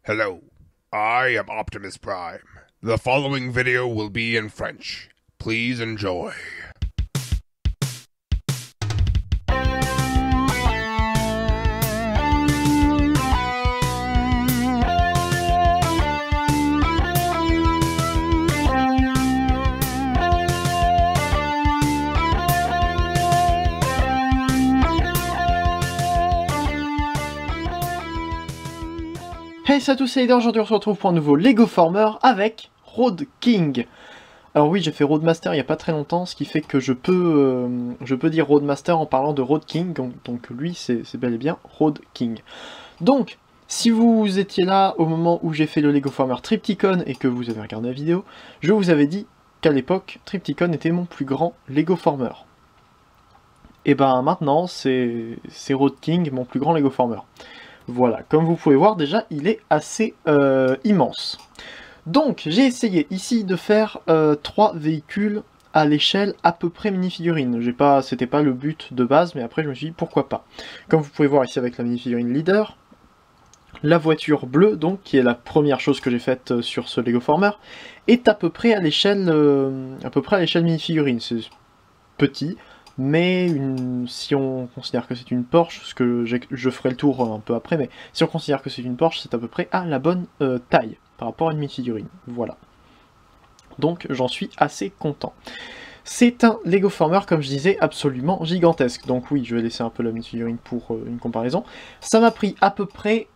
Hello, I am Optimus Prime. The following video will be in French. Please enjoy. Hey salut à tous, c'est Leader. Aujourd'hui on se retrouve pour un nouveau Lego Former avec Road King. Alors oui, j'ai fait Roadmaster il n'y a pas très longtemps, ce qui fait que je peux dire Roadmaster en parlant de Road King, donc lui c'est bel et bien Road King. Donc, si vous étiez là au moment où j'ai fait le Lego Former Triptychon et que vous avez regardé la vidéo, je vous avais dit qu'à l'époque, Triptychon était mon plus grand Lego Former. Et ben maintenant, c'est Road King, mon plus grand Lego Former. Voilà, comme vous pouvez voir déjà, il est assez immense. Donc, j'ai essayé ici de faire 3 véhicules à l'échelle à peu près mini-figurine. C'était pas le but de base, mais après je me suis dit pourquoi pas. Comme vous pouvez voir ici avec la mini-figurine leader, la voiture bleue, donc, qui est la première chose que j'ai faite sur ce Lego Former, est à peu près à l'échelle mini-figurine. C'est petit. Mais si on considère que c'est une Porsche, ce que je ferai le tour un peu après, mais si on considère que c'est une Porsche, c'est à peu près à la bonne taille par rapport à une mini-figurine. Voilà. Donc j'en suis assez content. C'est un Lego Former, comme je disais, absolument gigantesque. Donc oui, je vais laisser un peu la mini-figurine pour une comparaison. Ça m'a pris à peu près,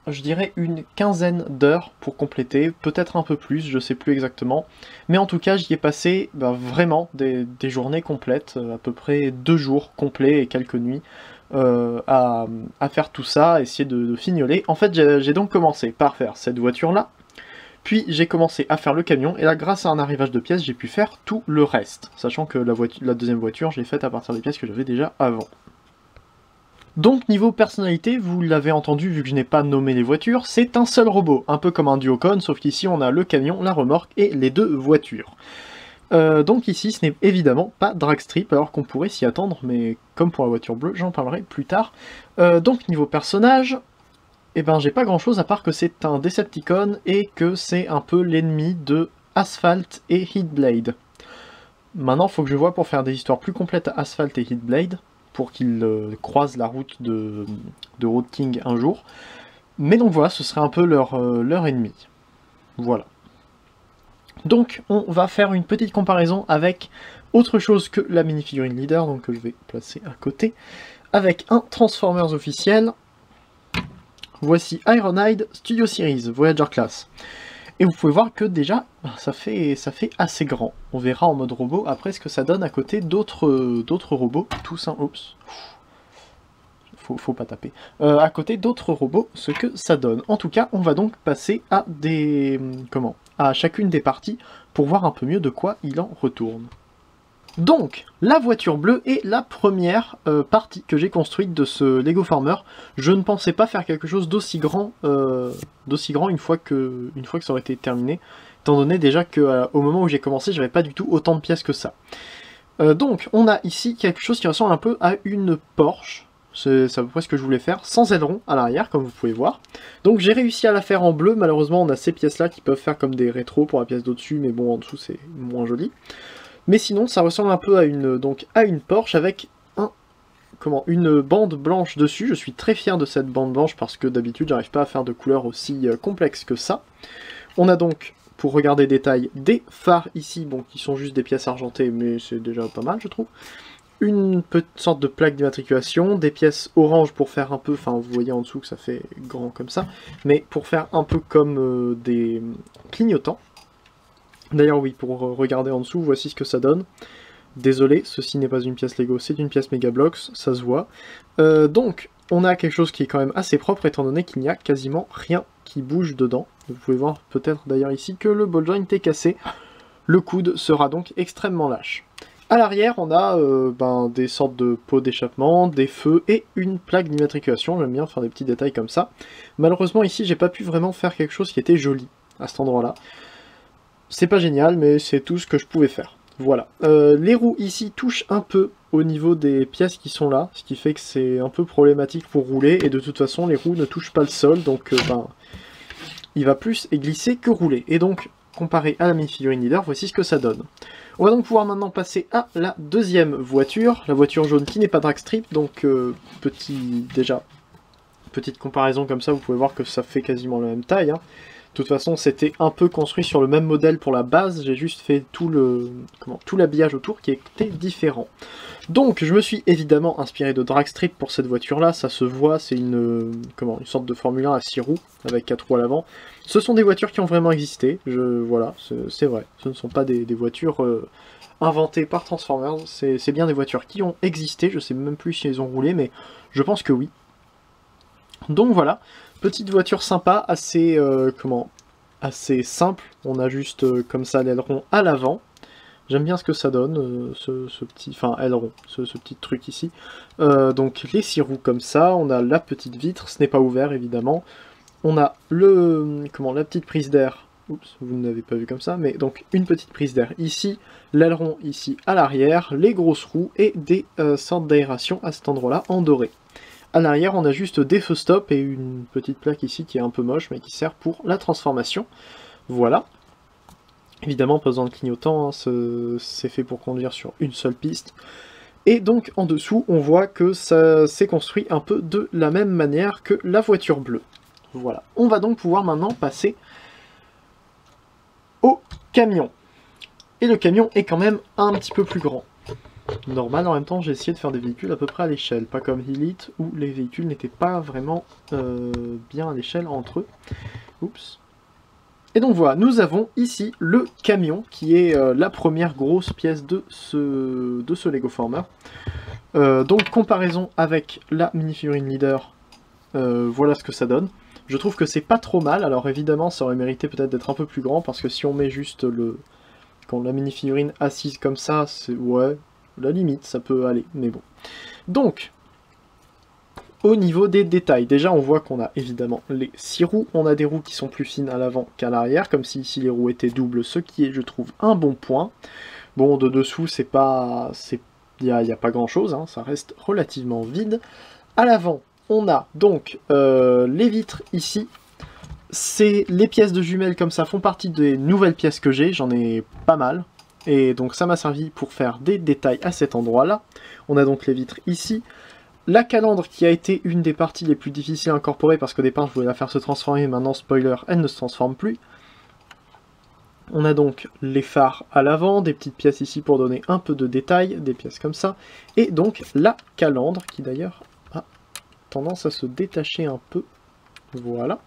je dirais, une quinzaine d'heures pour compléter, peut-être un peu plus, je sais plus exactement. Mais en tout cas, j'y ai passé vraiment des journées complètes, à peu près 2 jours complets et quelques nuits à faire tout ça, à essayer de fignoler. En fait, j'ai donc commencé par faire cette voiture-là, puis j'ai commencé à faire le camion, et là, grâce à un arrivage de pièces, j'ai pu faire tout le reste. Sachant que la deuxième voiture, je l'ai faite à partir des pièces que j'avais déjà avant. Donc niveau personnalité, vous l'avez entendu vu que je n'ai pas nommé les voitures, c'est un seul robot, un peu comme un Duocon, sauf qu'ici on a le camion, la remorque et les 2 voitures. Donc ici ce n'est évidemment pas Dragstrip, alors qu'on pourrait s'y attendre, mais comme pour la voiture bleue, j'en parlerai plus tard. Donc niveau personnage, eh ben j'ai pas grand chose à part que c'est un Decepticon et que c'est un peu l'ennemi de Asphalt et Heatblade. Maintenant il faut que je vois pour faire des histoires plus complètes à Asphalt et Heatblade, pour qu'ils croisent la route de Road King un jour. Mais donc voilà, ce serait un peu leur ennemi. Voilà. Donc on va faire une petite comparaison avec autre chose que la mini-figurine leader, donc que je vais placer à côté, avec un Transformers officiel. Voici Ironhide Studio Series, Voyager Class. Et vous pouvez voir que déjà, ça fait assez grand. On verra en mode robot après ce que ça donne à côté d'autres robots, tous un... Oups. Faut pas taper. À côté d'autres robots, ce que ça donne. En tout cas, on va donc passer à à chacune des parties pour voir un peu mieux de quoi il en retourne. Donc, la voiture bleue est la première partie que j'ai construite de ce Lego Former. Je ne pensais pas faire quelque chose d'aussi grand, une fois que ça aurait été terminé, étant donné déjà qu'au moment où j'ai commencé, j'avais pas du tout autant de pièces que ça. Donc, on a ici quelque chose qui ressemble un peu à une Porsche. C'est à peu près ce que je voulais faire, sans aileron à l'arrière, comme vous pouvez voir. Donc j'ai réussi à la faire en bleu. Malheureusement, on a ces pièces-là qui peuvent faire comme des rétros pour la pièce d'au-dessus, mais bon, en dessous, c'est moins joli. Mais sinon, ça ressemble un peu à une Porsche avec une bande blanche dessus. Je suis très fier de cette bande blanche parce que d'habitude, j'arrive pas à faire de couleurs aussi complexes que ça. On a donc, pour regarder détail, des phares ici, bon, qui sont juste des pièces argentées, mais c'est déjà pas mal, je trouve. Une petite sorte de plaque d'immatriculation, des pièces orange pour faire un peu, enfin vous voyez en dessous que ça fait grand comme ça, mais pour faire un peu comme des clignotants. D'ailleurs oui, pour regarder en dessous, voici ce que ça donne. Désolé, ceci n'est pas une pièce Lego, c'est une pièce Megablox, ça se voit. Donc, on a quelque chose qui est quand même assez propre, étant donné qu'il n'y a quasiment rien qui bouge dedans. Vous pouvez voir peut-être d'ailleurs ici que le ball joint est cassé. Le coude sera donc extrêmement lâche. À l'arrière, on a des sortes de pots d'échappement, des feux et une plaque d'immatriculation. J'aime bien faire des petits détails comme ça. Malheureusement, ici, j'ai pas pu vraiment faire quelque chose qui était joli à cet endroit-là. C'est pas génial, mais c'est tout ce que je pouvais faire. Voilà. Les roues ici touchent un peu au niveau des pièces qui sont là, ce qui fait que c'est un peu problématique pour rouler, et de toute façon, les roues ne touchent pas le sol, donc il va plus glisser que rouler. Et donc, comparé à la minifigurine leader, voici ce que ça donne. On va donc pouvoir maintenant passer à la deuxième voiture, la voiture jaune qui n'est pas dragstrip, donc petite comparaison comme ça, vous pouvez voir que ça fait quasiment la même taille. Hein. De toute façon, c'était un peu construit sur le même modèle pour la base, j'ai juste fait tout l'habillage autour qui était différent. Donc, je me suis évidemment inspiré de dragstrip pour cette voiture-là, ça se voit, c'est une sorte de Formule 1 à 6 roues, avec 4 roues à l'avant. Ce sont des voitures qui ont vraiment existé, voilà, c'est vrai, ce ne sont pas des voitures inventées par Transformers, c'est bien des voitures qui ont existé, je sais même plus si elles ont roulé, mais je pense que oui. Donc voilà, petite voiture sympa, assez simple, on a juste comme ça l'aileron à l'avant. J'aime bien ce que ça donne, ce petit truc ici. Donc les 6 roues comme ça, on a la petite vitre, ce n'est pas ouvert évidemment. On a la petite prise d'air, oups, vous ne l'avez pas vu comme ça, mais donc une petite prise d'air ici, l'aileron ici à l'arrière, les grosses roues et des sortes d'aération à cet endroit-là en doré. À l'arrière, on a juste des feux stop et une petite plaque ici qui est un peu moche, mais qui sert pour la transformation. Voilà. Évidemment, pas besoin de clignotant, hein, c'est fait pour conduire sur une seule piste. Et donc, en dessous, on voit que ça s'est construit un peu de la même manière que la voiture bleue. Voilà. On va donc pouvoir maintenant passer au camion. Et le camion est quand même un petit peu plus grand. Normal, en même temps, j'ai essayé de faire des véhicules à peu près à l'échelle, pas comme Elite, où les véhicules n'étaient pas vraiment bien à l'échelle entre eux. Oups. Et donc voilà, nous avons ici le camion, qui est la première grosse pièce de ce Lego Former. Donc, comparaison avec la minifigurine leader, voilà ce que ça donne. Je trouve que c'est pas trop mal, alors évidemment, ça aurait mérité peut-être d'être un peu plus grand, parce que si on met juste la minifigurine assise comme ça, c'est... ouais... la limite, ça peut aller, mais bon. Donc, au niveau des détails, déjà on voit qu'on a évidemment les 6 roues, on a des roues qui sont plus fines à l'avant qu'à l'arrière, comme si ici les roues étaient doubles, ce qui est, je trouve, un bon point. Bon, de dessous, c'est pas... il n'y a pas grand-chose, hein, ça reste relativement vide. À l'avant, on a donc les vitres ici. Les pièces de jumelles comme ça font partie des nouvelles pièces que j'ai, j'en ai pas mal. Et donc ça m'a servi pour faire des détails à cet endroit-là. On a donc les vitres ici. La calandre qui a été une des parties les plus difficiles à incorporer parce qu'au départ je voulais la faire se transformer, maintenant spoiler, elle ne se transforme plus. On a donc les phares à l'avant, des petites pièces ici pour donner un peu de détails, des pièces comme ça. Et donc la calandre qui d'ailleurs a tendance à se détacher un peu. Voilà.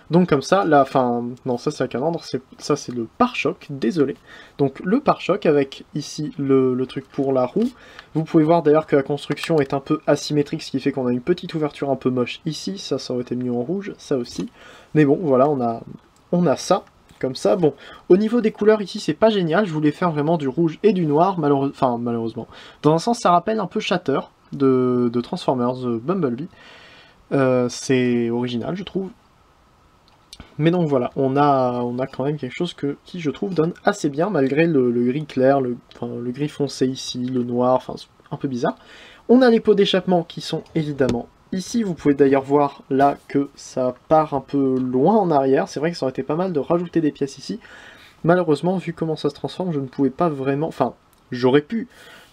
Donc comme ça, non, ça c'est la calandre, ça c'est le pare-choc, désolé. Donc le pare-choc avec ici le truc pour la roue. Vous pouvez voir d'ailleurs que la construction est un peu asymétrique, ce qui fait qu'on a une petite ouverture un peu moche ici, ça aurait été mieux en rouge, ça aussi. Mais bon, voilà, on a ça, comme ça. Bon, au niveau des couleurs ici, c'est pas génial, je voulais faire vraiment du rouge et du noir, malheureusement. Dans un sens, ça rappelle un peu Shatter de Transformers Bumblebee. C'est original, je trouve. Mais donc voilà, on a quand même quelque chose qui, je trouve, donne assez bien, malgré le gris clair, le gris foncé ici, le noir, enfin, c'est un peu bizarre. On a les pots d'échappement qui sont évidemment ici. Vous pouvez d'ailleurs voir là que ça part un peu loin en arrière. C'est vrai que ça aurait été pas mal de rajouter des pièces ici. Malheureusement, vu comment ça se transforme, je ne pouvais pas vraiment... Enfin, j'aurais pu,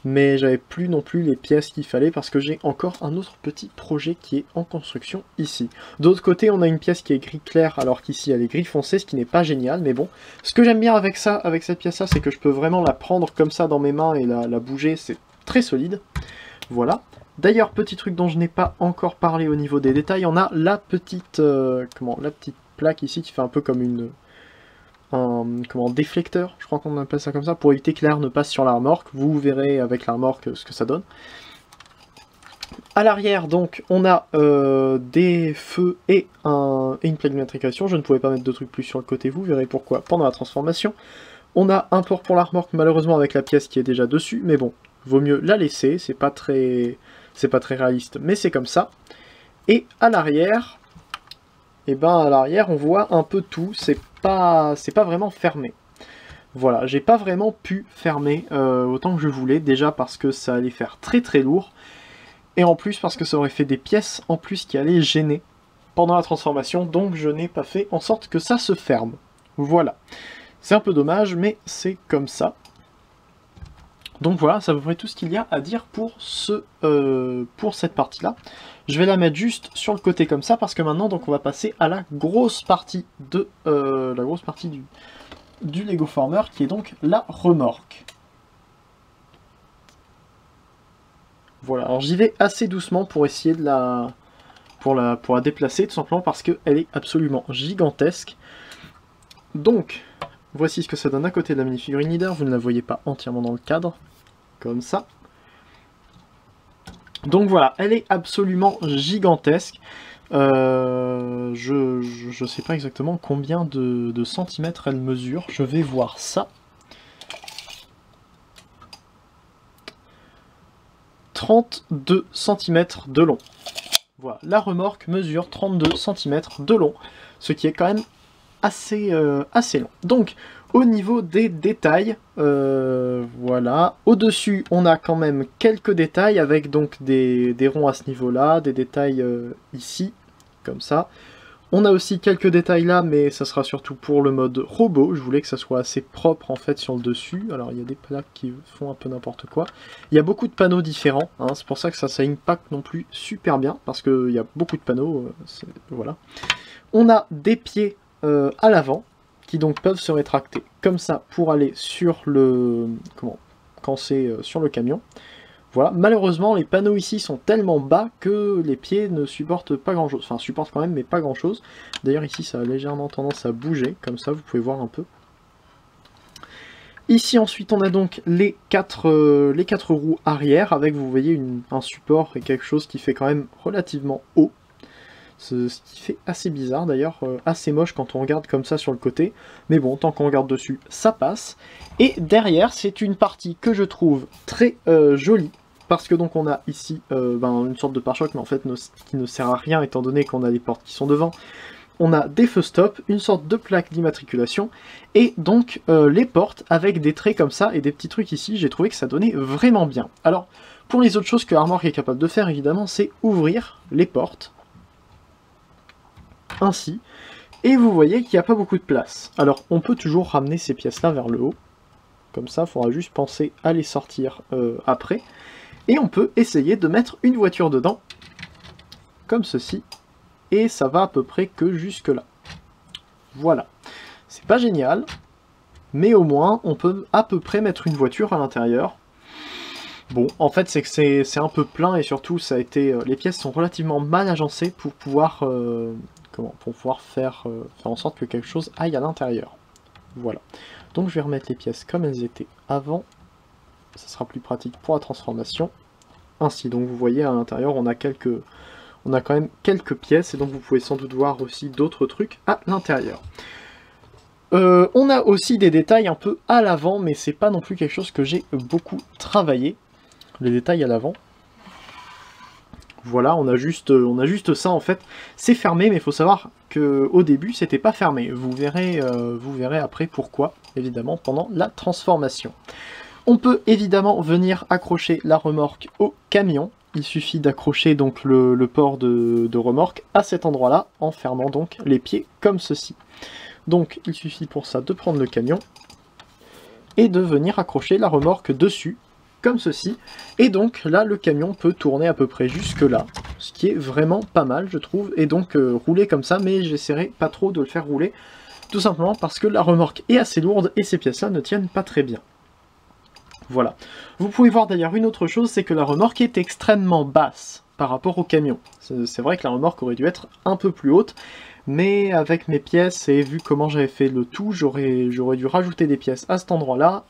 mais j'avais plus non plus les pièces qu'il fallait parce que j'ai encore un autre petit projet qui est en construction ici. D'autre côté, on a une pièce qui est gris clair alors qu'ici elle est gris foncé, ce qui n'est pas génial, mais bon. Ce que j'aime bien avec cette pièce-là, c'est que je peux vraiment la prendre comme ça dans mes mains et la bouger, c'est très solide. Voilà. D'ailleurs, petit truc dont je n'ai pas encore parlé au niveau des détails, on a la petite plaque ici qui fait un peu comme un déflecteur, je crois qu'on appelle ça comme ça, pour éviter que l'air ne passe sur la remorque. Vous verrez avec la remorque ce que ça donne. À l'arrière, donc, on a des feux et une plaque d'immatriculation. Je ne pouvais pas mettre de trucs plus sur le côté, vous verrez pourquoi pendant la transformation. On a un port pour la remorque, malheureusement avec la pièce qui est déjà dessus, mais bon, vaut mieux la laisser, c'est pas très réaliste, mais c'est comme ça. Et à l'arrière, on voit un peu tout, c'est pas vraiment fermé. Voilà, j'ai pas vraiment pu fermer autant que je voulais, déjà parce que ça allait faire très très lourd, et en plus parce que ça aurait fait des pièces en plus qui allaient gêner. pendant la transformation, donc je n'ai pas fait en sorte que ça se ferme. Voilà. C'est un peu dommage, mais c'est comme ça. Donc voilà, c'est à peu près tout ce qu'il y a à dire pour cette partie-là. Je vais la mettre juste sur le côté comme ça, parce que maintenant, donc, on va passer à la grosse partie du Lego Former, qui est donc la remorque. Voilà, alors j'y vais assez doucement pour essayer de pour la déplacer, tout simplement parce qu'elle est absolument gigantesque. Donc, voici ce que ça donne à côté de la minifigurine leader, vous ne la voyez pas entièrement dans le cadre, comme ça. Donc voilà, elle est absolument gigantesque. Je sais pas exactement combien de centimètres elle mesure, je vais voir ça. 32 cm de long. Voilà, la remorque mesure 32 cm de long, ce qui est quand même assez long. Donc, au niveau des détails, voilà, au-dessus, on a quand même quelques détails, avec donc des ronds à ce niveau-là, des détails ici, comme ça. On a aussi quelques détails là, mais ça sera surtout pour le mode robot. Je voulais que ça soit assez propre en fait sur le dessus. Alors il y a des plaques qui font un peu n'importe quoi. Il y a beaucoup de panneaux différents, hein. C'est pour ça que ça s'aligne pas non plus super bien, parce qu'il y a beaucoup de panneaux, voilà. On a des pieds à l'avant, qui donc peuvent se rétracter comme ça pour aller sur le... quand c'est sur le camion. Voilà, malheureusement les panneaux ici sont tellement bas que les pieds ne supportent pas grand chose, enfin supportent quand même mais pas grand chose. D'ailleurs ici ça a légèrement tendance à bouger, comme ça vous pouvez voir un peu. Ici ensuite on a donc les quatre roues arrière avec, vous voyez, un support et quelque chose qui fait quand même relativement haut. Ce qui fait assez bizarre d'ailleurs, assez moche quand on regarde comme ça sur le côté. Mais bon, tant qu'on regarde dessus, ça passe. Et derrière, c'est une partie que je trouve très jolie. Parce que donc on a ici une sorte de pare-choc, mais en fait qui ne sert à rien étant donné qu'on a les portes qui sont devant. On a des feux stop, une sorte de plaque d'immatriculation, et donc les portes avec des traits comme ça et des petits trucs ici. J'ai trouvé que ça donnait vraiment bien. Alors, pour les autres choses que Armork est capable de faire, évidemment, c'est ouvrir les portes. Ainsi, et vous voyez qu'il n'y a pas beaucoup de place. Alors on peut toujours ramener ces pièces là vers le haut, comme ça il faudra juste penser à les sortir après, et on peut essayer de mettre une voiture dedans, comme ceci, et ça va à peu près que jusque là. Voilà, c'est pas génial, mais au moins on peut à peu près mettre une voiture à l'intérieur. Bon, en fait c'est que c'est un peu plein, et surtout ça a été, les pièces sont relativement mal agencées pour pouvoir... pour pouvoir faire en sorte que quelque chose aille à l'intérieur. Voilà. Donc je vais remettre les pièces comme elles étaient avant. Ça sera plus pratique pour la transformation. Ainsi, donc vous voyez à l'intérieur, on a quand même quelques pièces, et donc vous pouvez sans doute voir aussi d'autres trucs à l'intérieur. On a aussi des détails un peu à l'avant, mais c'est pas non plus quelque chose que j'ai beaucoup travaillé. Les détails à l'avant. Voilà, on a juste ça en fait. C'est fermé, mais il faut savoir qu'au début, c'était pas fermé. Vous verrez après pourquoi, évidemment, pendant la transformation. On peut évidemment venir accrocher la remorque au camion. Il suffit d'accrocher donc le port de remorque à cet endroit-là, en fermant donc les pieds comme ceci. Donc, il suffit pour ça de prendre le camion et de venir accrocher la remorque dessus, comme ceci, et donc là le camion peut tourner à peu près jusque là, ce qui est vraiment pas mal je trouve, et donc rouler comme ça, mais j'essaierai pas trop de le faire rouler, tout simplement parce que la remorque est assez lourde et ces pièces là ne tiennent pas très bien. Voilà. Vous pouvez voir d'ailleurs une autre chose, c'est que la remorque est extrêmement basse par rapport au camion. C'est vrai que la remorque aurait dû être un peu plus haute, mais avec mes pièces et vu comment j'avais fait le tout, j'aurais dû rajouter des pièces à cet endroit là,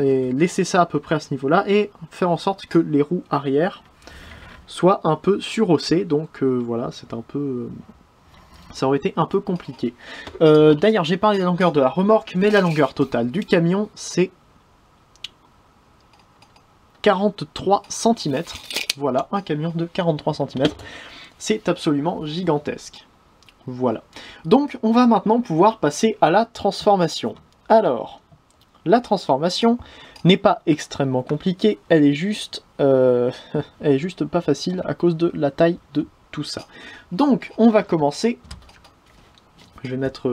et laisser ça à peu près à ce niveau-là, et faire en sorte que les roues arrière soient un peu surhaussées, donc voilà, c'est un peu... ça aurait été un peu compliqué. D'ailleurs, j'ai parlé de la longueur de la remorque, mais la longueur totale du camion, c'est 43 cm. Voilà, un camion de 43 cm. C'est absolument gigantesque. Voilà. Donc, on va maintenant pouvoir passer à la transformation. Alors... la transformation n'est pas extrêmement compliquée, elle est juste pas facile à cause de la taille de tout ça. Donc, on va commencer. Je vais mettre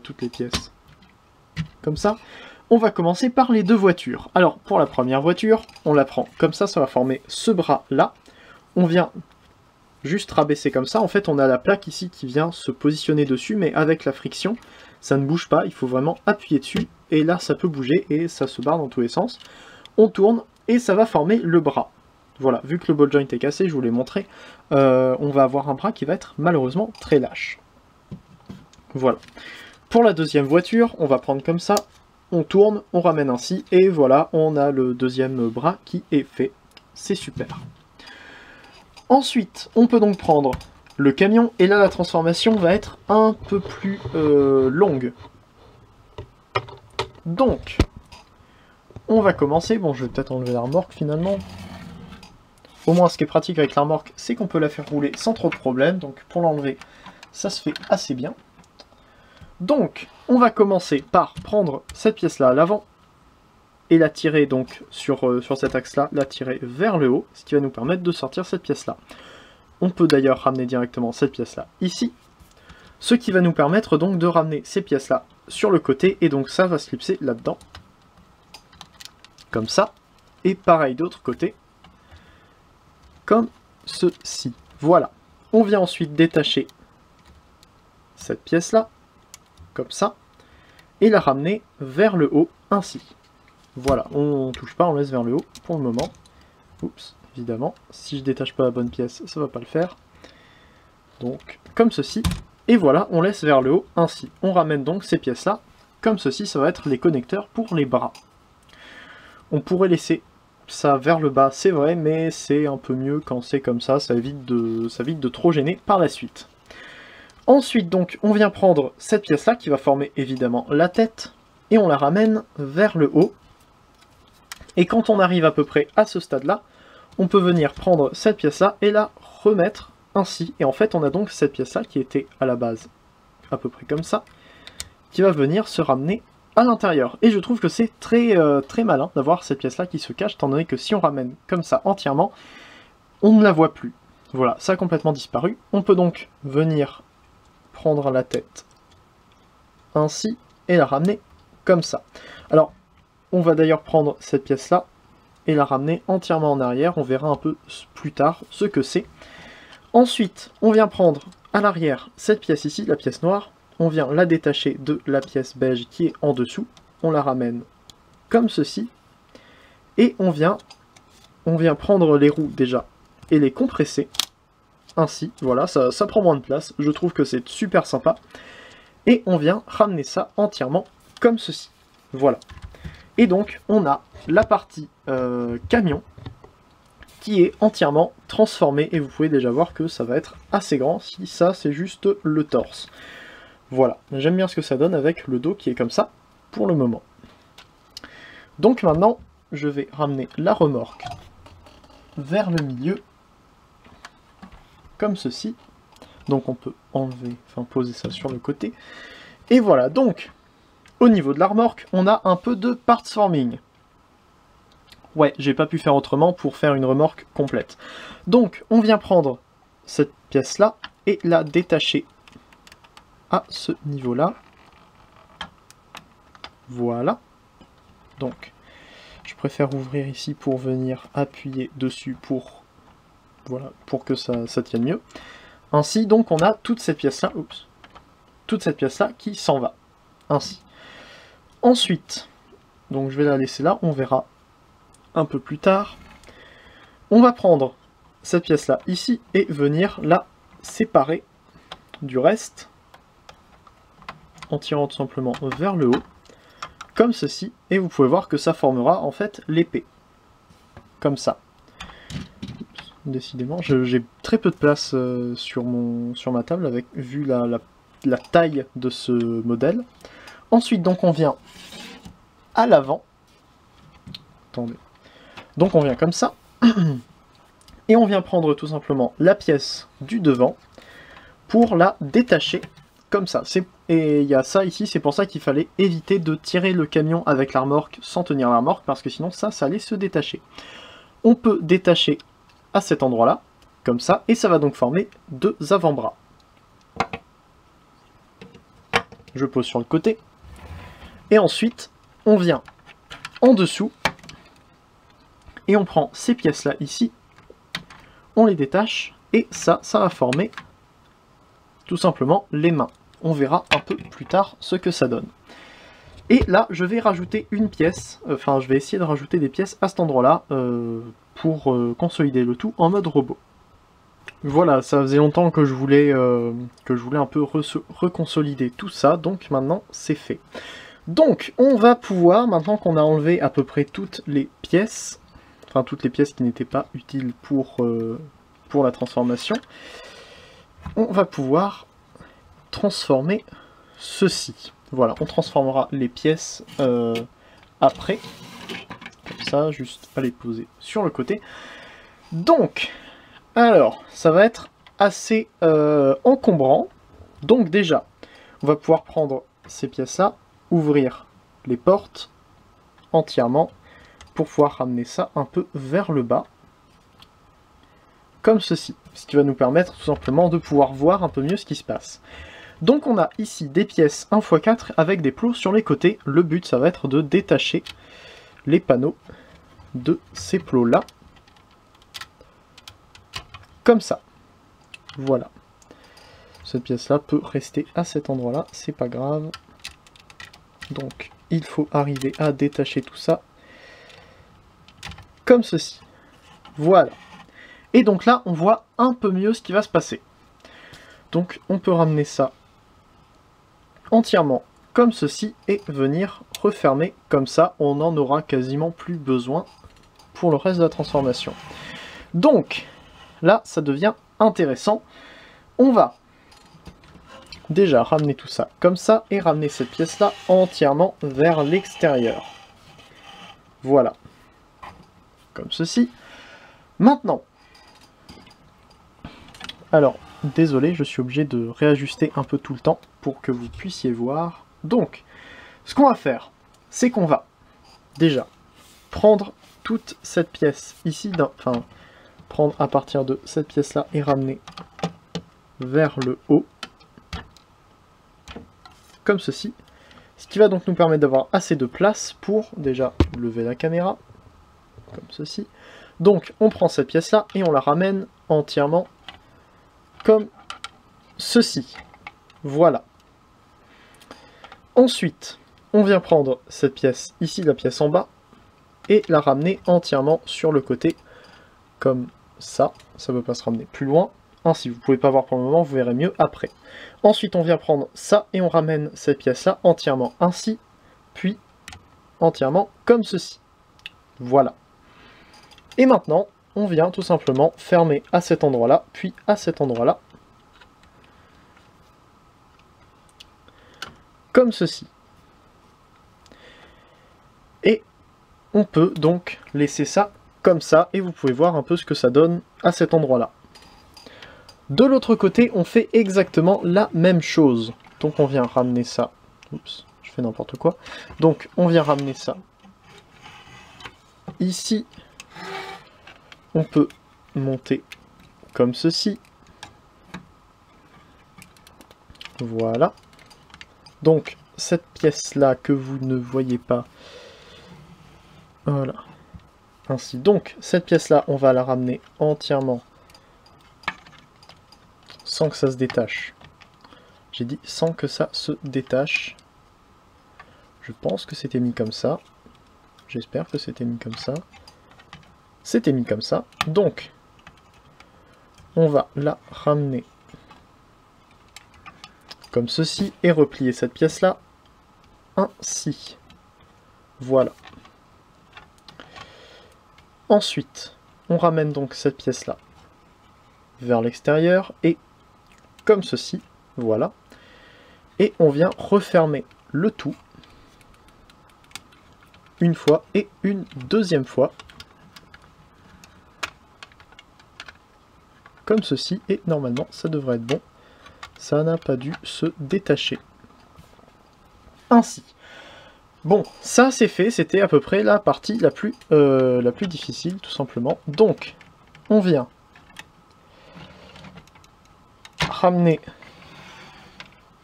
toutes les pièces comme ça. On va commencer par les deux voitures. Alors, pour la première voiture, on la prend comme ça va former ce bras-là. On vient juste rabaisser comme ça. En fait, on a la plaque ici qui vient se positionner dessus, mais avec la friction, ça ne bouge pas. Il faut vraiment appuyer dessus, et là, ça peut bouger, et ça se barre dans tous les sens. On tourne, et ça va former le bras. Voilà, vu que le ball joint est cassé, je vous l'ai montré, on va avoir un bras qui va être malheureusement très lâche. Voilà. Pour la deuxième voiture, on va prendre comme ça, on tourne, on ramène ainsi, et voilà, on a le deuxième bras qui est fait. C'est super. Ensuite, on peut donc prendre le camion, et là la transformation va être un peu plus longue. Donc, on va commencer, bon je vais peut-être enlever la remorque finalement. Au moins ce qui est pratique avec la remorque, c'est qu'on peut la faire rouler sans trop de problèmes, donc pour l'enlever, ça se fait assez bien. Donc, on va commencer par prendre cette pièce-là à l'avant, et la tirer donc sur cet axe-là, la tirer vers le haut, ce qui va nous permettre de sortir cette pièce-là. On peut d'ailleurs ramener directement cette pièce-là ici, ce qui va nous permettre donc de ramener ces pièces-là sur le côté, et donc ça va se clipser là-dedans, comme ça, et pareil d'autre côté, comme ceci. Voilà. On vient ensuite détacher cette pièce-là, comme ça, et la ramener vers le haut, ainsi. Voilà, on ne touche pas, on laisse vers le haut pour le moment. Oups, évidemment, si je détache pas la bonne pièce, ça va pas le faire. Donc, comme ceci, et voilà, on laisse vers le haut, ainsi. On ramène donc ces pièces-là, comme ceci, ça va être les connecteurs pour les bras. On pourrait laisser ça vers le bas, c'est vrai, mais c'est un peu mieux quand c'est comme ça évite de trop gêner par la suite. Ensuite, donc, on vient prendre cette pièce-là, qui va former évidemment la tête, et on la ramène vers le haut. Et quand on arrive à peu près à ce stade-là, on peut venir prendre cette pièce-là et la remettre ainsi. Et en fait, on a donc cette pièce-là qui était à la base à peu près comme ça, qui va venir se ramener à l'intérieur. Et je trouve que c'est très malin d'avoir cette pièce-là qui se cache, étant donné que si on ramène comme ça entièrement, on ne la voit plus. Voilà, ça a complètement disparu. On peut donc venir prendre la tête ainsi et la ramener comme ça. Alors, on va d'ailleurs prendre cette pièce-là et la ramener entièrement en arrière. On verra un peu plus tard ce que c'est. Ensuite, on vient prendre à l'arrière cette pièce ici, la pièce noire. On vient la détacher de la pièce beige qui est en dessous. On la ramène comme ceci. Et on vient prendre les roues déjà et les compresser. Ainsi, voilà, ça prend moins de place. Je trouve que c'est super sympa. Et on vient ramener ça entièrement comme ceci. Voilà. Et donc, on a la partie camion qui est entièrement transformée. Et vous pouvez déjà voir que ça va être assez grand si ça, c'est juste le torse. Voilà, j'aime bien ce que ça donne avec le dos qui est comme ça pour le moment. Donc maintenant, je vais ramener la remorque vers le milieu, comme ceci. Donc on peut enlever, enfin poser ça sur le côté. Et voilà, donc, au niveau de la remorque, on a un peu de parts forming. Ouais, j'ai pas pu faire autrement pour faire une remorque complète. Donc, on vient prendre cette pièce-là et la détacher à ce niveau-là. Voilà. Donc, je préfère ouvrir ici pour venir appuyer dessus pour, voilà, pour que ça tienne mieux. Ainsi, donc, on a toute cette pièce-là, oups, toute cette pièce-là qui s'en va. Ainsi. Ensuite, donc je vais la laisser là, on verra un peu plus tard. On va prendre cette pièce-là ici et venir la séparer du reste en tirant tout simplement vers le haut, comme ceci, et vous pouvez voir que ça formera en fait l'épée, comme ça. Oups, décidément, j'ai très peu de place sur ma table, vu la taille de ce modèle. Ensuite, donc on vient à l'avant. Attendez. Donc on vient comme ça. Et on vient prendre tout simplement la pièce du devant pour la détacher comme ça. Et il y a ça ici, c'est pour ça qu'il fallait éviter de tirer le camion avec la remorque sans tenir la remorque, parce que sinon ça allait se détacher. On peut détacher à cet endroit-là, comme ça, et ça va donc former 2 avant-bras. Je pose sur le côté, et ensuite, on vient en dessous, et on prend ces pièces-là ici, on les détache, et ça va former tout simplement les mains. On verra un peu plus tard ce que ça donne. Et là, je vais rajouter une pièce, enfin je vais essayer de rajouter des pièces à cet endroit-là, pour consolider le tout en mode robot. Voilà, ça faisait longtemps que je voulais un peu reconsolider tout ça, donc maintenant c'est fait. Donc, on va pouvoir, maintenant qu'on a enlevé à peu près toutes les pièces, enfin toutes les pièces qui n'étaient pas utiles pour la transformation, on va pouvoir transformer ceci. Voilà, on transformera les pièces après, comme ça, juste à les poser sur le côté. Donc, alors, ça va être assez encombrant. Donc déjà, on va pouvoir prendre ces pièces-là, ouvrir les portes entièrement, pour pouvoir ramener ça un peu vers le bas, comme ceci. Ce qui va nous permettre tout simplement de pouvoir voir un peu mieux ce qui se passe. Donc on a ici des pièces 1x4 avec des plots sur les côtés. Le but, ça va être de détacher les panneaux de ces plots-là. Comme ça. Voilà. Cette pièce-là peut rester à cet endroit-là, c'est pas grave. Donc, il faut arriver à détacher tout ça. Comme ceci. Voilà. Et donc là, on voit un peu mieux ce qui va se passer. Donc, on peut ramener ça entièrement comme ceci et venir refermer comme ça. On n'en aura quasiment plus besoin pour le reste de la transformation. Donc, là, ça devient intéressant. On va déjà ramener tout ça comme ça et ramener cette pièce-là entièrement vers l'extérieur. Voilà. Comme ceci. Maintenant, alors, désolé, je suis obligé de réajuster un peu tout le temps pour que vous puissiez voir. Donc, ce qu'on va faire, c'est qu'on va déjà prendre toute cette pièce ici, enfin, prendre à partir de cette pièce-là et ramener vers le haut, comme ceci. Ce qui va donc nous permettre d'avoir assez de place pour déjà lever la caméra, comme ceci. Donc, on prend cette pièce-là et on la ramène entièrement comme ceci. Voilà. Ensuite, on vient prendre cette pièce ici, la pièce en bas, et la ramener entièrement sur le côté, comme ça. Ça ne peut pas se ramener plus loin. Ainsi, vous ne pouvez pas voir pour le moment, vous verrez mieux après. Ensuite, on vient prendre ça et on ramène cette pièce-là entièrement ainsi, puis entièrement comme ceci. Voilà. Et maintenant, on vient tout simplement fermer à cet endroit-là, puis à cet endroit-là, comme ceci. Et on peut donc laisser ça comme ça, et vous pouvez voir un peu ce que ça donne à cet endroit-là. De l'autre côté, on fait exactement la même chose. Donc on vient ramener ça. Oups, je fais n'importe quoi. Donc on vient ramener ça ici. On peut monter comme ceci. Voilà. Donc, cette pièce-là que vous ne voyez pas. Voilà. Ainsi. Donc, cette pièce-là, on va la ramener entièrement sans que ça se détache. J'ai dit sans que ça se détache. Je pense que c'était mis comme ça. J'espère que c'était mis comme ça. C'était mis comme ça. Donc, on va la ramener comme ceci et replier cette pièce-là ainsi. Voilà. Ensuite, on ramène donc cette pièce-là vers l'extérieur et comme ceci. Voilà. Et on vient refermer le tout une fois et une deuxième fois. Comme ceci, et normalement ça devrait être bon. Ça n'a pas dû se détacher. Ainsi. Bon, ça c'est fait, c'était à peu près la partie la plus difficile, tout simplement. Donc, on vient ramener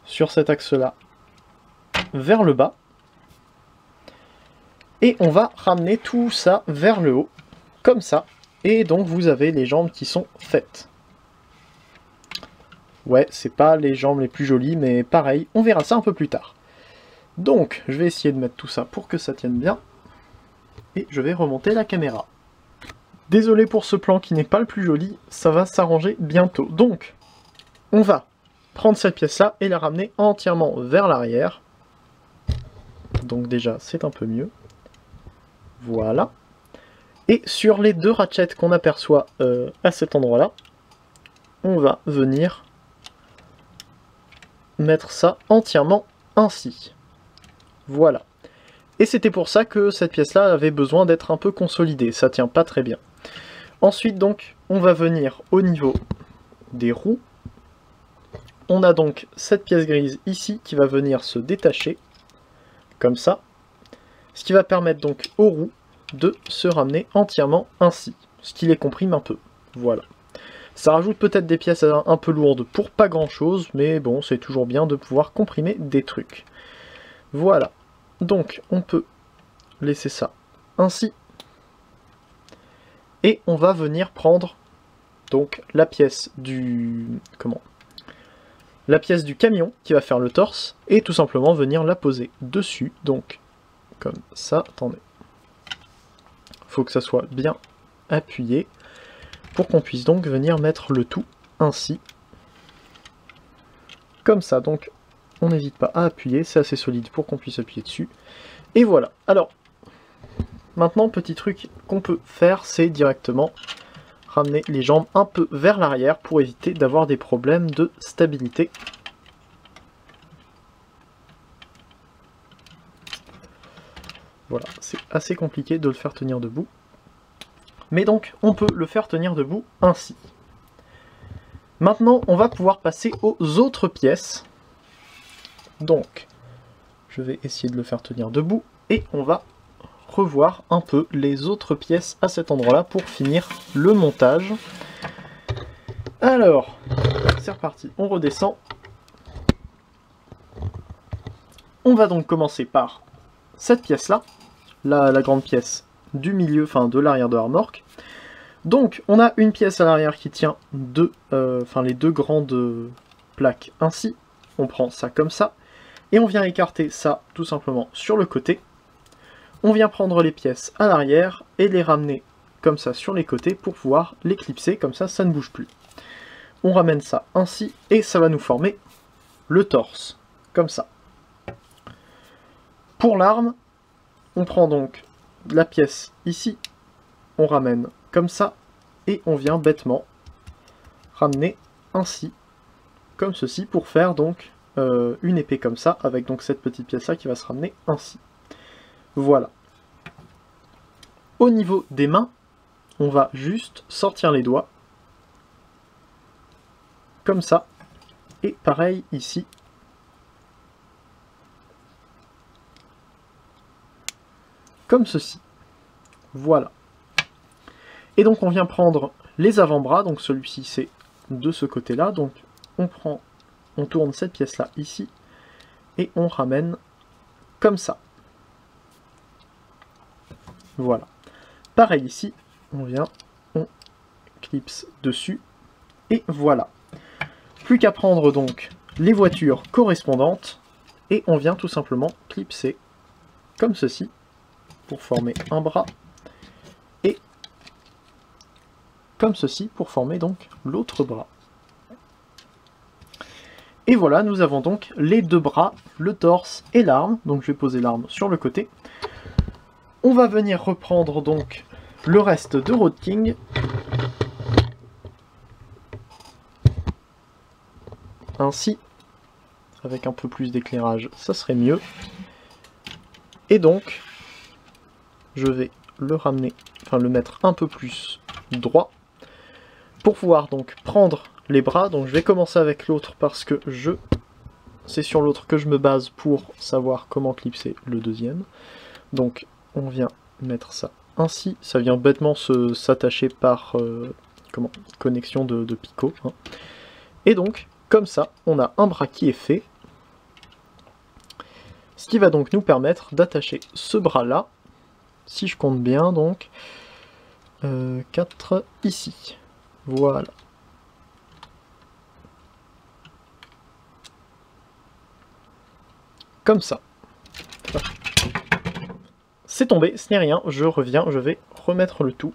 sur cet axe-là vers le bas. Et on va ramener tout ça vers le haut, comme ça. Et donc vous avez les jambes qui sont faites. Ouais, c'est pas les jambes les plus jolies, mais pareil, on verra ça un peu plus tard. Donc, je vais essayer de mettre tout ça pour que ça tienne bien. Et je vais remonter la caméra. Désolé pour ce plan qui n'est pas le plus joli, ça va s'arranger bientôt. Donc, on va prendre cette pièce-là et la ramener entièrement vers l'arrière. Donc déjà, c'est un peu mieux. Voilà. Et sur les deux ratchets qu'on aperçoit à cet endroit-là, on va venir mettre ça entièrement ainsi. Voilà. Et c'était pour ça que cette pièce-là avait besoin d'être un peu consolidée. Ça tient pas très bien. Ensuite, donc, on va venir au niveau des roues. On a donc cette pièce grise ici qui va venir se détacher, comme ça. Ce qui va permettre donc aux roues de se ramener entièrement ainsi. Ce qui les comprime un peu. Voilà. Ça rajoute peut-être des pièces un peu lourdes pour pas grand chose, mais bon, c'est toujours bien de pouvoir comprimer des trucs. Voilà. Donc, on peut laisser ça ainsi. Et on va venir prendre donc la pièce du... La pièce du camion qui va faire le torse, et tout simplement venir la poser dessus, donc comme ça. Attendez. Faut que ça soit bien appuyé, pour qu'on puisse donc venir mettre le tout ainsi. Comme ça, donc on n'hésite pas à appuyer, c'est assez solide pour qu'on puisse appuyer dessus. Et voilà. Alors, maintenant, petit truc qu'on peut faire, c'est directement ramener les jambes un peu vers l'arrière pour éviter d'avoir des problèmes de stabilité. Voilà, c'est assez compliqué de le faire tenir debout. Mais donc, on peut le faire tenir debout ainsi. Maintenant, on va pouvoir passer aux autres pièces. Donc, je vais essayer de le faire tenir debout. Et on va revoir un peu les autres pièces à cet endroit-là pour finir le montage. Alors, c'est reparti, on redescend. On va donc commencer par cette pièce-là, la grande pièce du milieu, enfin de l'arrière de la remorque. Donc, on a une pièce à l'arrière qui tient les deux grandes plaques ainsi. On prend ça comme ça. Et on vient écarter ça tout simplement sur le côté. On vient prendre les pièces à l'arrière et les ramener comme ça sur les côtés pour pouvoir les clipser, comme ça, ça ne bouge plus. On ramène ça ainsi et ça va nous former le torse, comme ça. Pour l'arme, on prend donc la pièce ici, on ramène comme ça et on vient bêtement ramener ainsi, comme ceci, pour faire donc une épée comme ça, avec donc cette petite pièce là qui va se ramener ainsi. Voilà. Au niveau des mains, on va juste sortir les doigts. Comme ça. Et pareil ici. Comme ceci. Voilà. Et donc on vient prendre les avant-bras. Donc celui-ci c'est de ce côté-là. Donc on tourne cette pièce-là ici. Et on ramène comme ça. Voilà. Pareil ici, on vient, on clipse dessus, et voilà. Plus qu'à prendre donc les voitures correspondantes, et on vient tout simplement clipser comme ceci, pour former un bras, et comme ceci pour former donc l'autre bras. Et voilà, nous avons donc les deux bras, le torse et l'arme. Donc je vais poser l'arme sur le côté. On va venir reprendre donc le reste de Road King. Ainsi, avec un peu plus d'éclairage, ça serait mieux. Et donc, je vais le ramener, enfin le mettre un peu plus droit, pour pouvoir donc prendre les bras. Donc je vais commencer avec l'autre parce que c'est sur l'autre que je me base pour savoir comment clipser le deuxième. Donc on vient mettre ça ainsi, ça vient bêtement s'attacher par connexion de picot. Hein. Et donc, comme ça, on a un bras qui est fait. Ce qui va donc nous permettre d'attacher ce bras-là, si je compte bien, donc 4 ici. Voilà. Comme ça. C'est tombé, ce n'est rien, je reviens, je vais remettre le tout.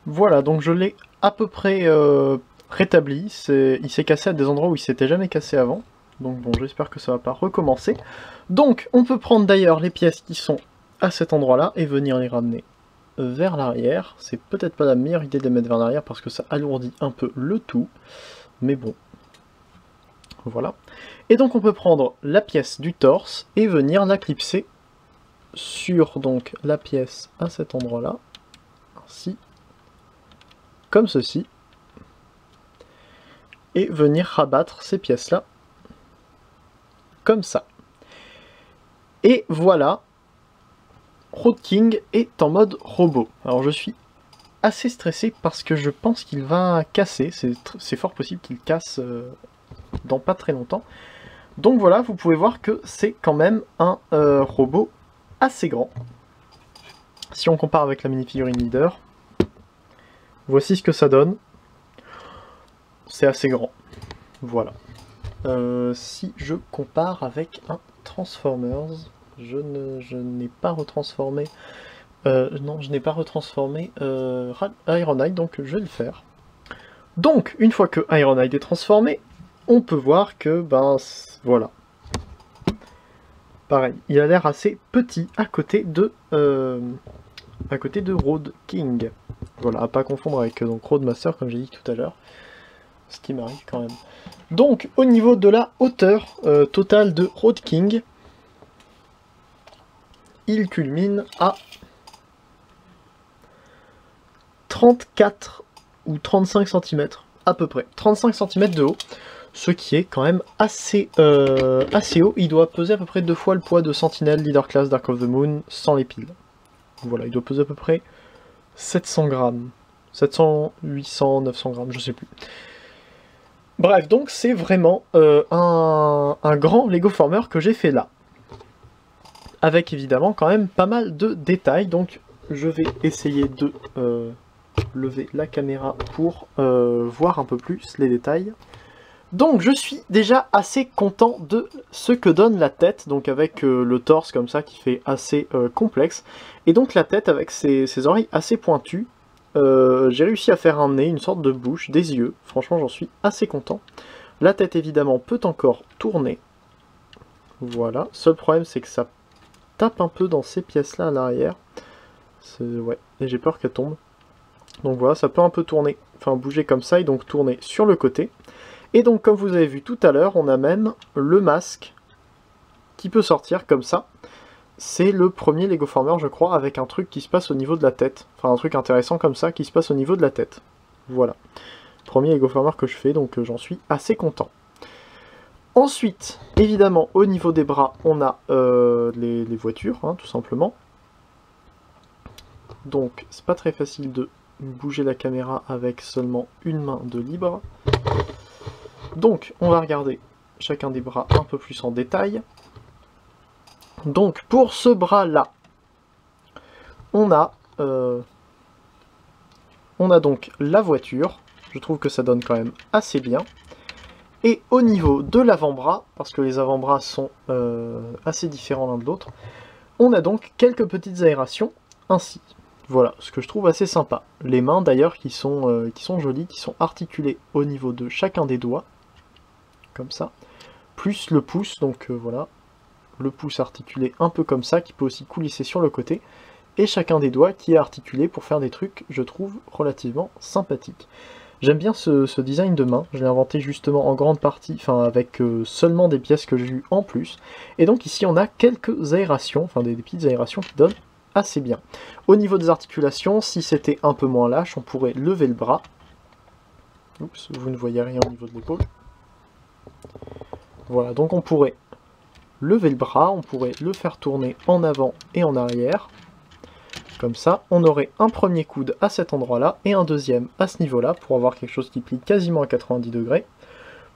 Voilà, donc je l'ai à peu près rétabli. Il s'est cassé à des endroits où il s'était jamais cassé avant. Donc bon, j'espère que ça va pas recommencer. Donc, on peut prendre d'ailleurs les pièces qui sont à cet endroit-là et venir les ramener vers l'arrière. C'est peut-être pas la meilleure idée de les mettre vers l'arrière parce que ça alourdit un peu le tout. Mais bon, voilà. Et donc on peut prendre la pièce du torse et venir la clipser sur donc la pièce à cet endroit-là. Ainsi. Comme ceci. Et venir rabattre ces pièces-là. Comme ça. Et voilà, Road King est en mode robot. Alors je suis assez stressé parce que je pense qu'il va casser. C'est fort possible qu'il casse dans pas très longtemps. Donc voilà, vous pouvez voir que c'est quand même un robot assez grand. Si on compare avec la minifigurine leader, voici ce que ça donne. C'est assez grand. Voilà. Si je compare avec un Transformers, je n'ai pas retransformé. Non, je n'ai pas retransformé Ironhide, donc je vais le faire. Donc, une fois que Ironhide est transformé, on peut voir que, ben, voilà. Pareil, il a l'air assez petit à côté de Road King. Voilà, à pas confondre avec donc Roadmaster, comme j'ai dit tout à l'heure. Ce qui m'arrive quand même. Donc, au niveau de la hauteur totale de Road King, il culmine à 34 ou 35 cm, à peu près. 35 cm de haut, ce qui est quand même assez haut. Il doit peser à peu près 2 fois le poids de Sentinel, Leader Class, Dark of the Moon, sans les piles. Voilà, il doit peser à peu près 700 grammes. 700, 800, 900 grammes, je sais plus. Bref, donc c'est vraiment un grand Lego Former que j'ai fait là. Avec évidemment quand même pas mal de détails, donc je vais essayer de lever la caméra pour voir un peu plus les détails. Donc je suis déjà assez content de ce que donne la tête, donc avec le torse comme ça qui fait assez complexe, et donc la tête avec ses oreilles assez pointues. J'ai réussi à faire un nez, une sorte de bouche, des yeux, franchement j'en suis assez content. La tête évidemment peut encore tourner, voilà, seul problème c'est que ça tape un peu dans ces pièces là à l'arrière, ouais, et j'ai peur qu'elle tombe. Donc voilà, ça peut un peu tourner, enfin bouger comme ça et donc tourner sur le côté. Et donc comme vous avez vu tout à l'heure, on a même le masque qui peut sortir comme ça. C'est le premier Lego Former, je crois, avec un truc qui se passe au niveau de la tête. Enfin, un truc intéressant comme ça qui se passe au niveau de la tête. Voilà. Premier Lego Former que je fais, donc j'en suis assez content. Ensuite, évidemment, au niveau des bras, on a les voitures, hein, tout simplement. Donc, c'est pas très facile de bouger la caméra avec seulement une main de libre. Donc, on va regarder chacun des bras un peu plus en détail. Donc pour ce bras là, on a donc la voiture, je trouve que ça donne quand même assez bien. Et au niveau de l'avant-bras, parce que les avant-bras sont assez différents l'un de l'autre, on a donc quelques petites aérations ainsi. Voilà, ce que je trouve assez sympa. Les mains d'ailleurs qui sont jolies, qui sont articulées au niveau de chacun des doigts, comme ça, plus le pouce, donc voilà. Le pouce articulé un peu comme ça, qui peut aussi coulisser sur le côté, et chacun des doigts qui est articulé pour faire des trucs, je trouve, relativement sympathiques. J'aime bien ce design de main, je l'ai inventé justement en grande partie, enfin avec seulement des pièces que j'ai eues en plus, et donc ici on a quelques aérations, enfin des petites aérations qui donnent assez bien. Au niveau des articulations, si c'était un peu moins lâche, on pourrait lever le bras. Oups, vous ne voyez rien au niveau de l'épaule. Voilà, donc on pourrait lever le bras, on pourrait le faire tourner en avant et en arrière. Comme ça, on aurait un premier coude à cet endroit-là et un deuxième à ce niveau-là pour avoir quelque chose qui plie quasiment à 90 degrés.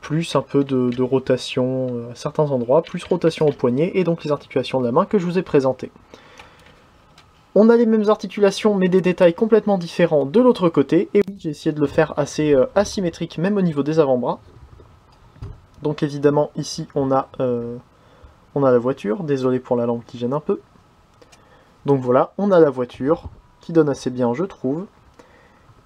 plus un peu de rotation à certains endroits, plus rotation au poignet, et donc les articulations de la main que je vous ai présentées. On a les mêmes articulations, mais des détails complètement différents de l'autre côté, et oui, j'ai essayé de le faire assez asymétrique, même au niveau des avant-bras. Donc évidemment, ici, on a la voiture, désolé pour la lampe qui gêne un peu. Donc voilà, on a la voiture, qui donne assez bien, je trouve.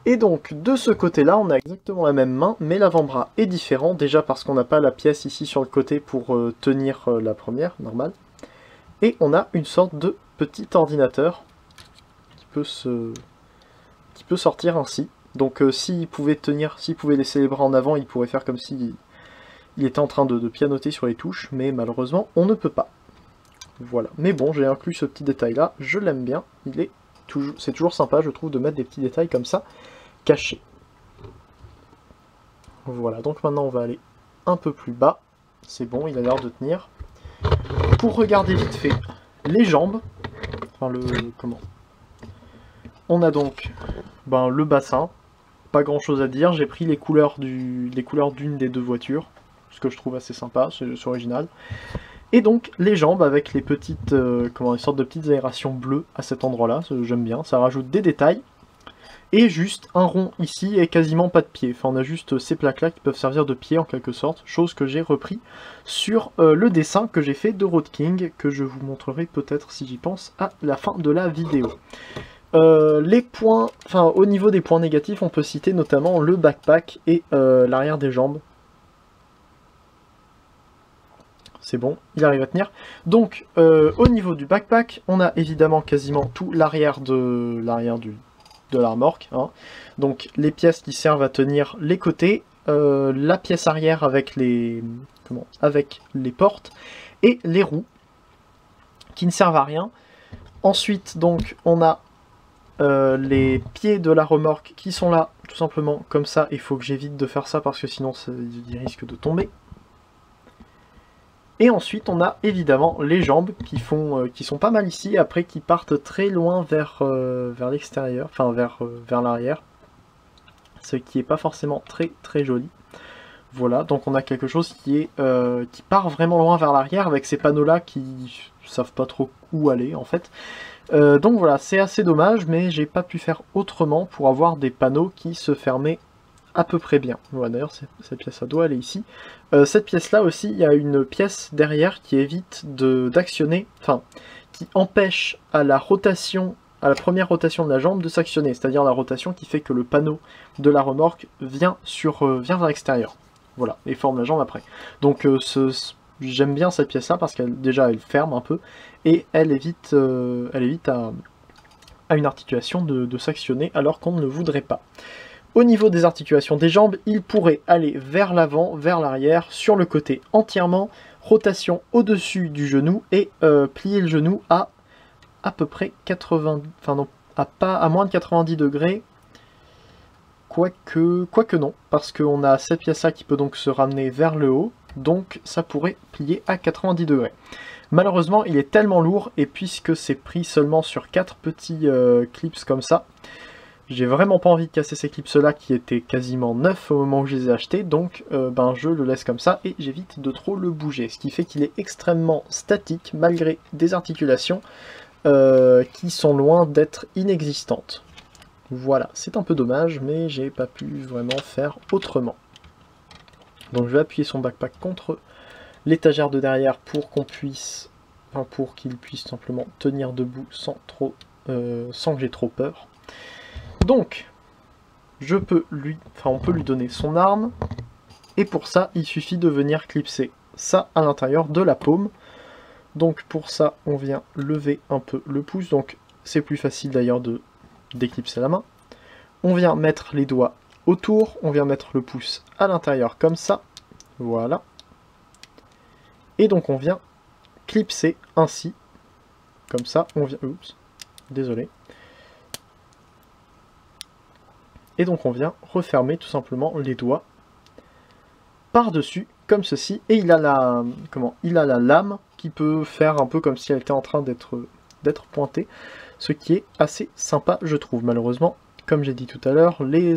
Et donc, de ce côté-là, on a exactement la même main, mais l'avant-bras est différent, déjà parce qu'on n'a pas la pièce ici sur le côté pour tenir la première, normal. Et on a une sorte de petit ordinateur qui peut sortir ainsi. Donc s'il pouvait laisser les bras en avant, il pourrait faire comme s'il était en train de pianoter sur les touches, mais malheureusement, on ne peut pas. Voilà. Mais bon, j'ai inclus ce petit détail-là, je l'aime bien, c'est toujours sympa, je trouve, de mettre des petits détails comme ça, cachés. Voilà, donc maintenant on va aller un peu plus bas. C'est bon, il a l'air de tenir. Pour regarder vite fait les jambes, enfin on a donc le bassin, pas grand chose à dire, j'ai pris les couleurs d'une des deux voitures, ce que je trouve assez sympa, c'est original. Et donc les jambes avec les petites, une sorte de petites aérations bleues à cet endroit-là, j'aime bien, ça rajoute des détails. Et juste un rond ici et quasiment pas de pied. Enfin, on a juste ces plaques-là qui peuvent servir de pied en quelque sorte, chose que j'ai repris sur le dessin que j'ai fait de Road King, que je vous montrerai peut-être si j'y pense à la fin de la vidéo. Les points, au niveau des points négatifs, on peut citer notamment le backpack et l'arrière des jambes. C'est bon, il arrive à tenir. Donc, au niveau du backpack, on a évidemment quasiment tout l'arrière de la remorque. Hein. Donc, les pièces qui servent à tenir les côtés, la pièce arrière avec les portes, et les roues, qui ne servent à rien. Ensuite, donc, on a les pieds de la remorque qui sont là, tout simplement comme ça. Il faut que j'évite de faire ça parce que sinon, il risque de tomber. Et ensuite, on a évidemment les jambes qui sont pas mal ici, après qui partent très loin vers l'extérieur, enfin vers l'arrière, ce qui est pas forcément très très joli. Voilà, donc on a quelque chose qui part vraiment loin vers l'arrière avec ces panneaux-là qui savent pas trop où aller en fait. Donc voilà, c'est assez dommage, mais j'ai pas pu faire autrement pour avoir des panneaux qui se fermaient à peu près bien. Voilà, d'ailleurs cette pièce doit aller ici. Cette pièce là aussi, il y a une pièce derrière qui évite d'actionner, qui empêche à la première rotation de la jambe de s'actionner, c'est-à-dire la rotation qui fait que le panneau de la remorque vient vers l'extérieur. Voilà, et forme la jambe après. Donc j'aime bien cette pièce là parce qu'elle elle ferme un peu et elle évite à une articulation de s'actionner alors qu'on ne le voudrait pas. Au niveau des articulations des jambes, il pourrait aller vers l'avant, vers l'arrière, sur le côté entièrement, rotation au-dessus du genou et plier le genou à peu près 80, à moins de 90 degrés, quoique non, parce qu'on a cette pièce-là qui peut donc se ramener vers le haut, donc ça pourrait plier à 90 degrés. Malheureusement, il est tellement lourd, et puisque c'est pris seulement sur 4 petits clips comme ça, j'ai vraiment pas envie de casser ces clips-là qui étaient quasiment neufs au moment où je les ai achetés, donc je le laisse comme ça et j'évite de trop le bouger. Ce qui fait qu'il est extrêmement statique malgré des articulations qui sont loin d'être inexistantes. Voilà, c'est un peu dommage, mais j'ai pas pu vraiment faire autrement. Donc je vais appuyer son backpack contre l'étagère de derrière pour qu'il puisse simplement tenir debout sans que j'ai trop peur. Donc, on peut lui donner son arme, et pour ça, il suffit de venir clipser ça à l'intérieur de la paume. Donc pour ça, on vient lever un peu le pouce, donc c'est plus facile d'ailleurs de déclipser la main. On vient mettre les doigts autour, on vient mettre le pouce à l'intérieur comme ça, voilà. Et donc on vient clipser ainsi, comme ça, désolé. Et donc on vient refermer tout simplement les doigts par-dessus, comme ceci. Et il a la lame qui peut faire un peu comme si elle était en train d'être pointée. Ce qui est assez sympa, je trouve. Malheureusement, comme j'ai dit tout à l'heure, les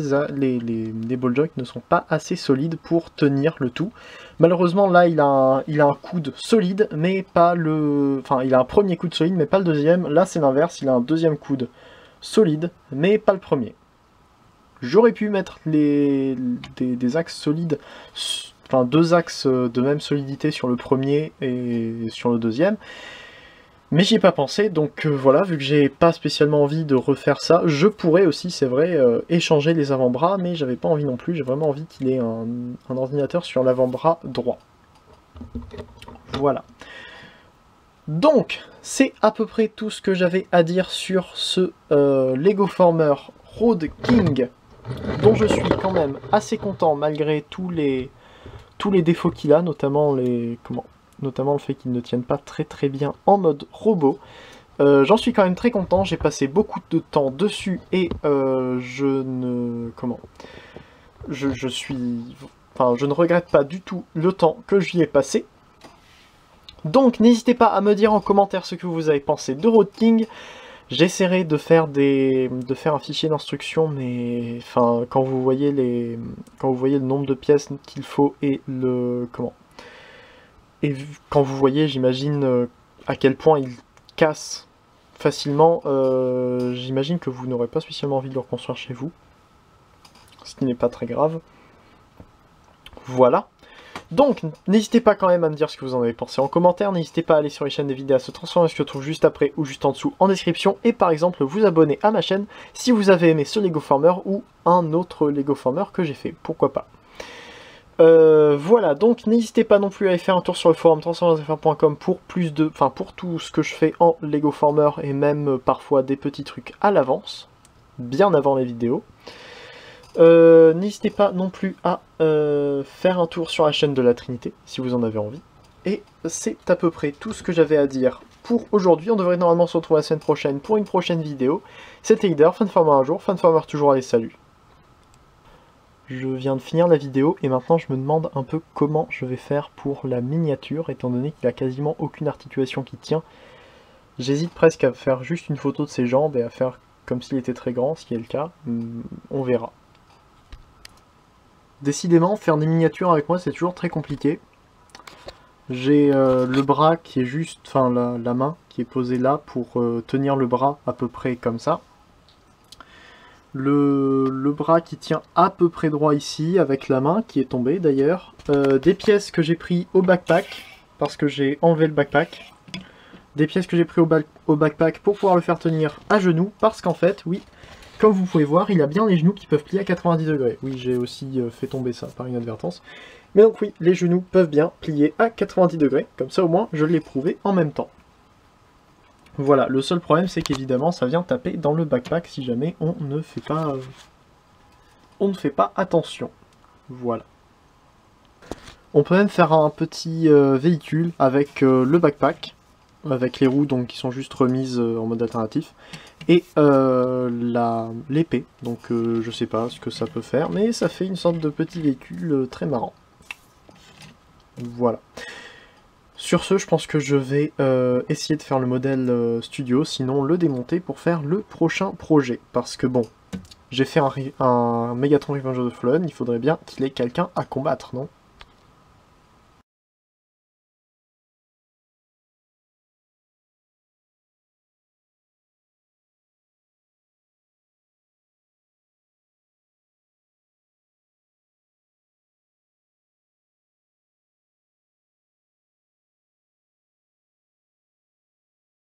ball joints ne sont pas assez solides pour tenir le tout. Malheureusement, là, il a un coude solide, mais pas le... Enfin, il a un premier coude solide, mais pas le deuxième. Là, c'est l'inverse, il a un deuxième coude solide, mais pas le premier. J'aurais pu mettre des axes solides, enfin 2 axes de même solidité sur le premier et sur le deuxième, mais j'y ai pas pensé, donc voilà, vu que j'ai pas spécialement envie de refaire ça, je pourrais aussi, c'est vrai, échanger les avant-bras, mais j'avais pas envie non plus, j'ai vraiment envie qu'il ait un ordinateur sur l'avant-bras droit. Voilà. Donc, c'est à peu près tout ce que j'avais à dire sur ce Lego Former Road King, dont je suis quand même assez content malgré tous les défauts qu'il a, notamment le fait qu'il ne tienne pas très bien en mode robot. J'en suis quand même très content, j'ai passé beaucoup de temps dessus et je ne regrette pas du tout le temps que j'y ai passé. Donc n'hésitez pas à me dire en commentaire ce que vous avez pensé de Road King. J'essaierai de faire un fichier d'instruction, mais enfin quand vous voyez le nombre de pièces qu'il faut et quand vous voyez, j'imagine à quel point il casse facilement, j'imagine que vous n'aurez pas spécialement envie de le reconstruire chez vous, ce qui n'est pas très grave. Voilà. Donc, n'hésitez pas quand même à me dire ce que vous en avez pensé en commentaire, n'hésitez pas à aller sur les chaînes des vidéos à se transformer, ce que je trouve juste après ou juste en dessous en description, et par exemple vous abonner à ma chaîne si vous avez aimé ce Lego Former ou un autre Lego Former que j'ai fait, pourquoi pas. Voilà, donc n'hésitez pas non plus à aller faire un tour sur le forum transformersfr.com pour pour tout ce que je fais en Lego Former et même parfois des petits trucs à l'avance, bien avant les vidéos. N'hésitez pas non plus à faire un tour sur la chaîne de la Trinité si vous en avez envie. Et c'est à peu près tout ce que j'avais à dire pour aujourd'hui. On devrait normalement se retrouver la semaine prochaine pour une prochaine vidéo. C'était Leader, Funformer un jour, Funformer toujours, allez salut. Je viens de finir la vidéo et maintenant je me demande un peu comment je vais faire pour la miniature, étant donné qu'il a quasiment aucune articulation qui tient. J'hésite presque à faire juste une photo de ses jambes et à faire comme s'il était très grand, ce qui est le cas. On verra. Décidément, faire des miniatures avec moi c'est toujours très compliqué. J'ai le bras qui est juste, enfin la main qui est posée là pour tenir le bras à peu près comme ça. Le bras qui tient à peu près droit ici, avec la main qui est tombée d'ailleurs. Des pièces que j'ai pris au backpack, parce que j'ai enlevé le backpack. Des pièces que j'ai pris au backpack pour pouvoir le faire tenir à genoux, parce qu'en fait, oui, comme vous pouvez voir, il a bien les genoux qui peuvent plier à 90 degrés. Oui, j'ai aussi fait tomber ça par inadvertance. Mais donc oui, les genoux peuvent bien plier à 90 degrés, comme ça au moins je l'ai prouvé en même temps. Voilà, le seul problème c'est qu'évidemment ça vient taper dans le backpack si jamais on ne fait pas attention. Voilà. On peut même faire un petit véhicule avec le backpack, avec les roues donc qui sont juste remises en mode alternatif, et l'épée, donc je sais pas ce que ça peut faire, mais ça fait une sorte de petit véhicule très marrant. Voilà. Sur ce, je pense que je vais essayer de faire le modèle studio, sinon le démonter pour faire le prochain projet. Parce que bon, j'ai fait un Megatron Revenge of the Fallen, il faudrait bien qu'il ait quelqu'un à combattre, non ?